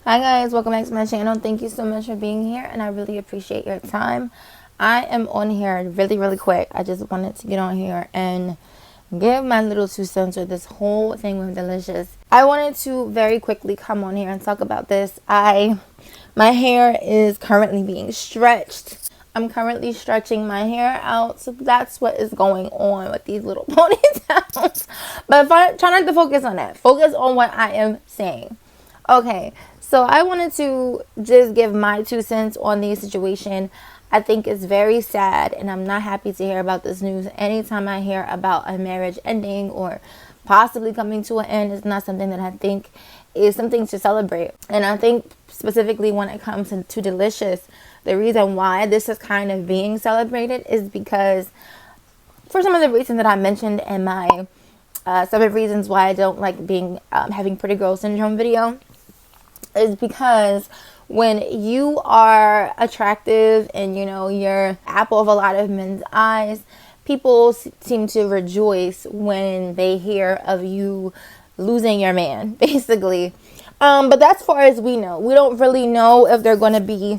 Hi guys, welcome back to my channel. Thank you so much for being here and I really appreciate your time. I am on here really quick. I just wanted to get on here and give my little 2 cents with this whole thing with Deelishis. I wanted to very quickly come on here and talk about this. My hair is currently being stretched. I'm currently stretching my hair out, so that's what is going on with these little ponytails. But try not to focus on that. Focus on what I am saying. Okay, so I wanted to just give my 2 cents on the situation. I think it's very sad and I'm not happy to hear about this news. Anytime I hear about a marriage ending or possibly coming to an end, it's not something that I think is something to celebrate. And I think specifically when it comes to Deelishis, the reason why this is kind of being celebrated is because for some of the reasons that I mentioned in my 7 reasons why I don't like being having pretty girl syndrome video, is because when you are attractive and you're apple of a lot of men's eyes, people seem to rejoice when they hear of you losing your man, basically. But that's far as we know. We don't really know if they're going to be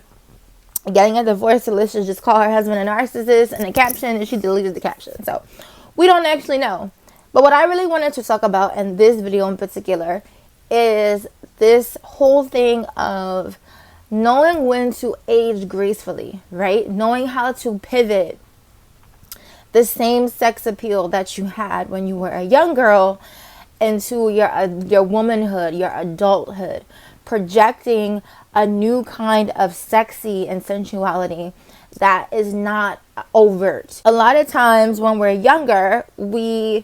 getting a divorce. Deelishis just called her husband a narcissist in the caption and she deleted the caption. So we don't actually know. But what I really wanted to talk about in this video in particular is this whole thing of knowing when to age gracefully, right? Knowing how to pivot the same sex appeal that you had when you were a young girl into your womanhood, your adulthood, projecting a new kind of sexy and sensuality that is not overt. A lot of times when we're younger, we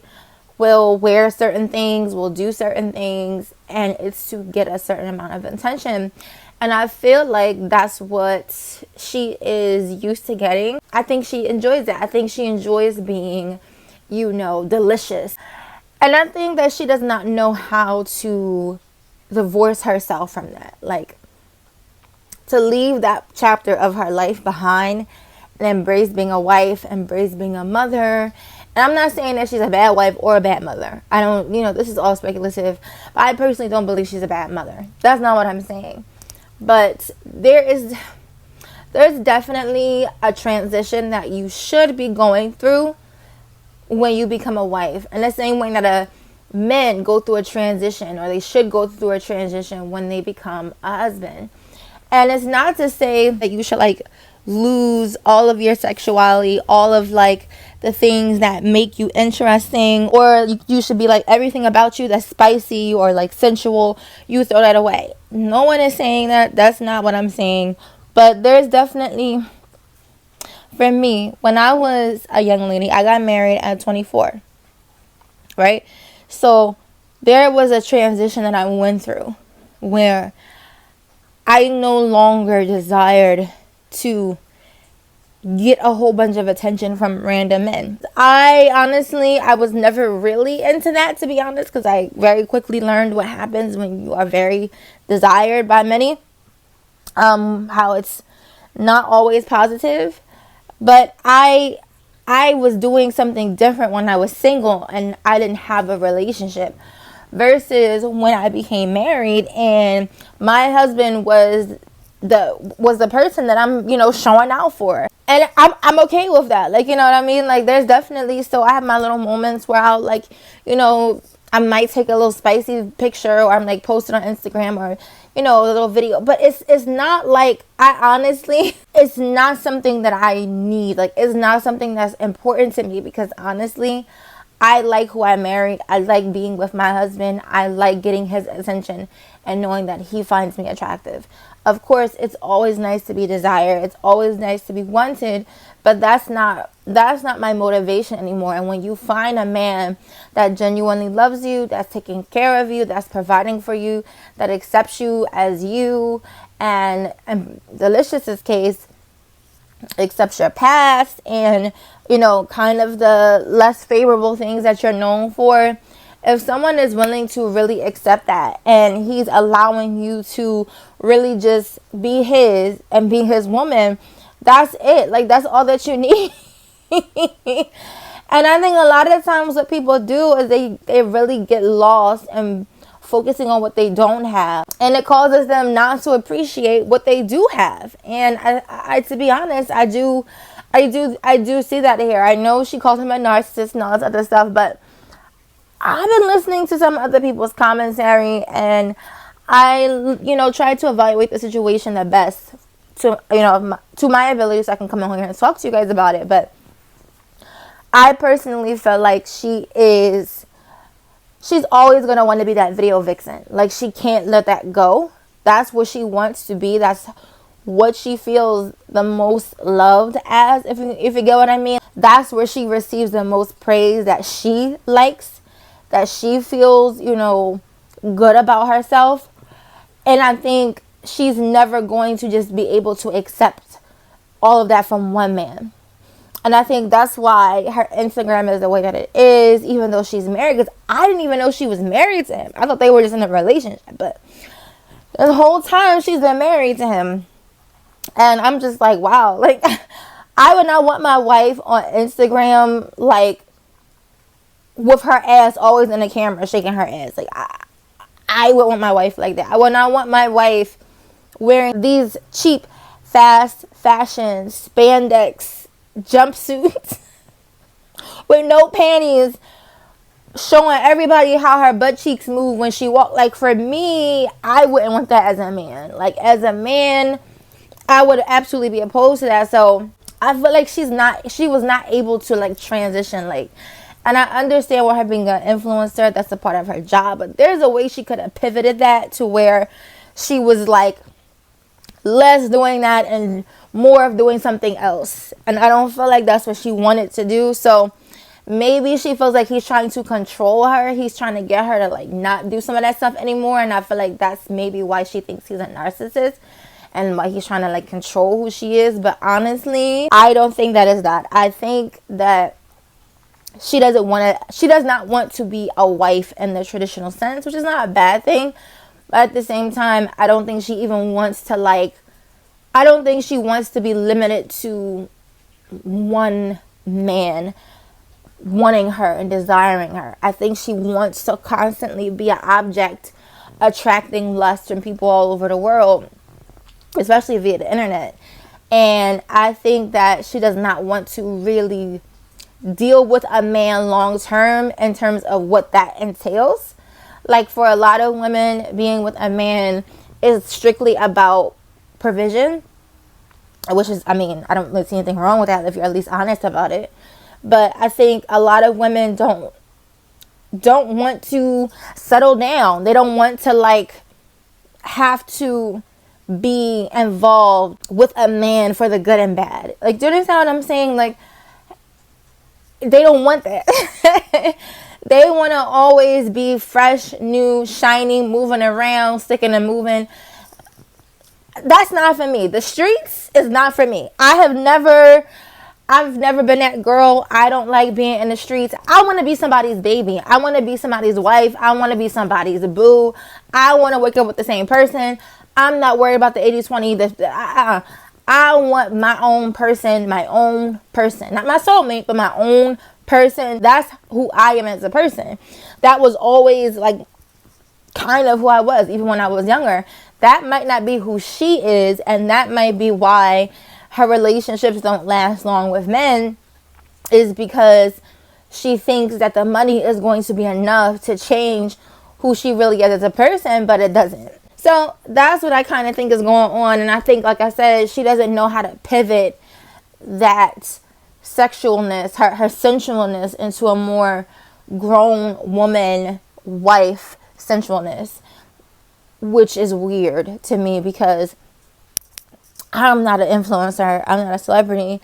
will wear certain things, will do certain things, and it's to get a certain amount of attention. And I feel like that's what she is used to getting. I think she enjoys it. I think she enjoys being, Deelishis. And I think that she does not know how to divorce herself from that. Like, to leave that chapter of her life behind and embrace being a wife, embrace being a mother. And I'm not saying that she's a bad wife or a bad mother. I don't, this is all speculative. But I personally don't believe she's a bad mother. That's not what I'm saying. But there's definitely a transition that you should be going through when you become a wife. And the same way that men go through a transition, or they should go through a transition when they become a husband. And it's not to say that you should lose all of your sexuality, all of the things that make you interesting, or you should be everything about you that's spicy or sensual, you throw that away. No one is saying that. That's not what I'm saying. But there's definitely, for me, when I was a young lady, I got married at 24, right? So there was a transition that I went through where I no longer desired to get a whole bunch of attention from random men. I was never really into that, to be honest, because I very quickly learned what happens when you are very desired by many. How it's not always positive. But I was doing something different when I was single and I didn't have a relationship, versus when I became married and my husband was the person that I'm, showing out for. And I'm okay with that. You know what I mean? There's definitely, so I have my little moments where I'll I might take a little spicy picture, or I'm post it on Instagram, or a little video. But it's not it's not something that I need. It's not something that's important to me, because honestly, I like who I married. I like being with my husband. I like getting his attention and knowing that he finds me attractive. Of course, it's always nice to be desired. It's always nice to be wanted, but that's not my motivation anymore. And when you find a man that genuinely loves you, that's taking care of you, that's providing for you, that accepts you as you, and in Deelishis' case, accepts your past and kind of the less favorable things that you're known for. If someone is willing to really accept that, and he's allowing you to really just be his and be his woman, that's it. That's all that you need. And I think a lot of times what people do is they really get lost and focusing on what they don't have, and it causes them not to appreciate what they do have. And I to be honest, I do see that here. I know she calls him a narcissist and all this other stuff, but I've been listening to some other people's commentary, and I, try to evaluate the situation the best to, to my ability, so I can come on here and talk to you guys about it. But I personally feel like she's always going to want to be that video vixen. Like, she can't let that go. That's what she wants to be. That's what she feels the most loved as, if you get what I mean. That's where she receives the most praise, that she likes, that she feels, good about herself. And I think she's never going to just be able to accept all of that from one man. And I think that's why her Instagram is the way that it is, even though she's married. Because I didn't even know she was married to him. I thought they were just in a relationship. But the whole time she's been married to him. And I'm just like, wow. Like, I would not want my wife on Instagram, like, with her ass always in the camera, shaking her ass. Like, I would want my wife like that. I would not want my wife wearing these cheap, fast fashion, spandex jumpsuits with no panties, showing everybody how her butt cheeks move when she walks. Like, for me, I wouldn't want that as a man. Like, as a man, I would absolutely be opposed to that. So I feel like she was not able to, like, transition, like. And I understand with her being an influencer, that's a part of her job. But there's a way she could have pivoted that to where she was, like, less doing that and more of doing something else. And I don't feel like that's what she wanted to do. So maybe she feels like he's trying to control her. He's trying to get her to, like, not do some of that stuff anymore. And I feel like that's maybe why she thinks he's a narcissist and why he's trying to, like, control who she is. But honestly, I don't think that is that. I think that she does not want to be a wife in the traditional sense, which is not a bad thing. But at the same time, I don't think she even wants to, like, I don't think she wants to be limited to one man wanting her and desiring her. I think she wants to constantly be an object attracting lust from people all over the world, especially via the internet. And I think that she does not want to really deal with a man long term in terms of what that entails. Like, for a lot of women, being with a man is strictly about provision, which is, I mean, I don't really see anything wrong with that if you're at least honest about it. But I think a lot of women don't want to settle down. They don't want to, like, have to be involved with a man for the good and bad. Like, do you understand what I'm saying? Like, they don't want that. They want to always be fresh, new, shiny, moving around, sticking and moving. That's not for me. The streets is not for me. I've never been that girl. I don't like being in the streets. I want to be somebody's baby. I want to be somebody's wife. I want to be somebody's boo. I want to wake up with the same person. I'm not worried about the 80-20. I want my own person. Not my soulmate, but my own person. That's who I am as a person. That was always, like, kind of who I was, even when I was younger. That might not be who she is, and that might be why her relationships don't last long with men, is because she thinks that the money is going to be enough to change who she really is as a person, but it doesn't. So that's what I kind of think is going on. And I think, like I said, she doesn't know how to pivot that sexualness, her sensualness, into a more grown woman, wife sensualness, which is weird to me because I'm not an influencer. I'm not a celebrity.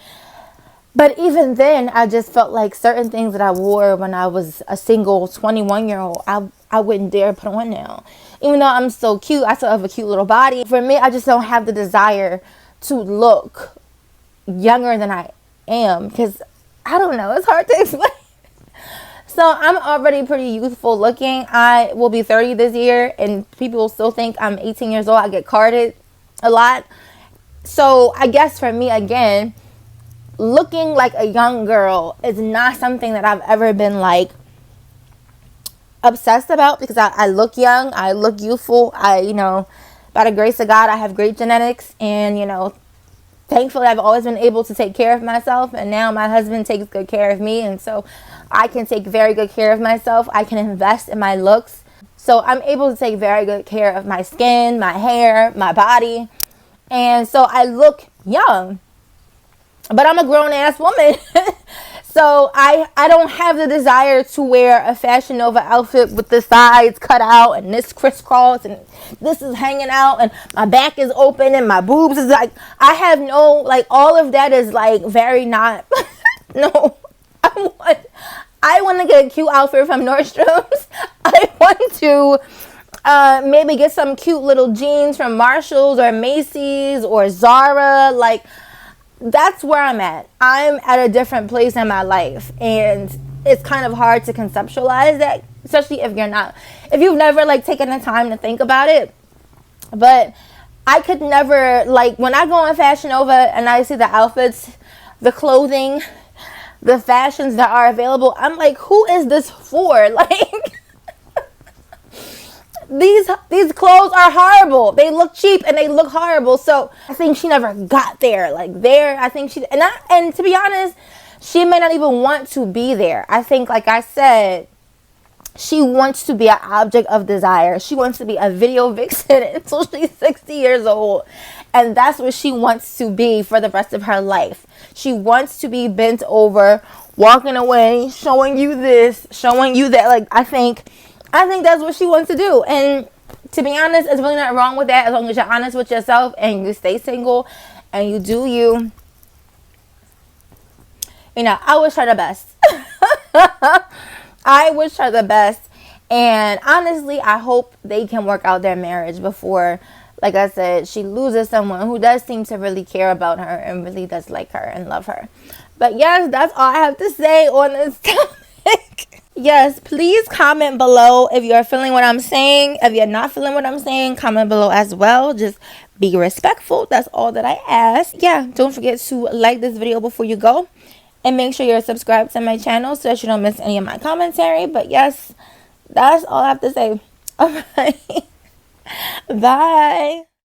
But even then, I just felt like certain things that I wore when I was a single 21-year-old, I wouldn't dare put on now. Even though I'm so cute, I still have a cute little body. For me, I just don't have the desire to look younger than I am. Because, I don't know, it's hard to explain. So, I'm already pretty youthful looking. I will be 30 this year, and people still think I'm 18 years old. I get carded a lot. So, I guess for me, again, looking like a young girl is not something that I've ever been, like, obsessed about, because I look young, I look youthful. You know, by the grace of God, I have great genetics, and, you know, thankfully I've always been able to take care of myself, and now my husband takes good care of me, and so I can take very good care of myself. I can invest in my looks. So I'm able to take very good care of my skin, my hair, my body. And so I look young, but I'm a grown ass woman. So I don't have the desire to wear a Fashion Nova outfit with the sides cut out and this crisscross and this is hanging out and my back is open and my boobs is like, I have no, like, all of that is like very not, no, I want to get a cute outfit from Nordstrom's. I want to maybe get some cute little jeans from Marshalls or Macy's or Zara. Like, that's where I'm at. I'm at a different place in my life, and it's kind of hard to conceptualize that, especially if you've never like taken the time to think about it. But I could never, like, when I go on Fashion Nova and I see the outfits, the clothing, the fashions that are available, I'm like, who is this for? Like, these clothes are horrible. They look cheap and they look horrible. So I think she never got there. Like, there, I think and to be honest, she may not even want to be there. I think, like I said, she wants to be an object of desire. She wants to be a video vixen until she's 60 years old. And that's what she wants to be for the rest of her life. She wants to be bent over, walking away, showing you this, showing you that. Like, I think that's what she wants to do. And to be honest, there's really nothing wrong with that, as long as you're honest with yourself and you stay single and you do you. You know, I wish her the best. I wish her the best. And honestly, I hope they can work out their marriage before, like I said, she loses someone who does seem to really care about her and really does like her and love her. But yes, that's all I have to say on this topic. Yes, please comment below if you're feeling what I'm saying. If you're not feeling what I'm saying, comment below as well. Just be respectful. That's all that I ask. Yeah, don't forget to like this video before you go. And make sure you're subscribed to my channel so that you don't miss any of my commentary. But yes, that's all I have to say. All right. Bye.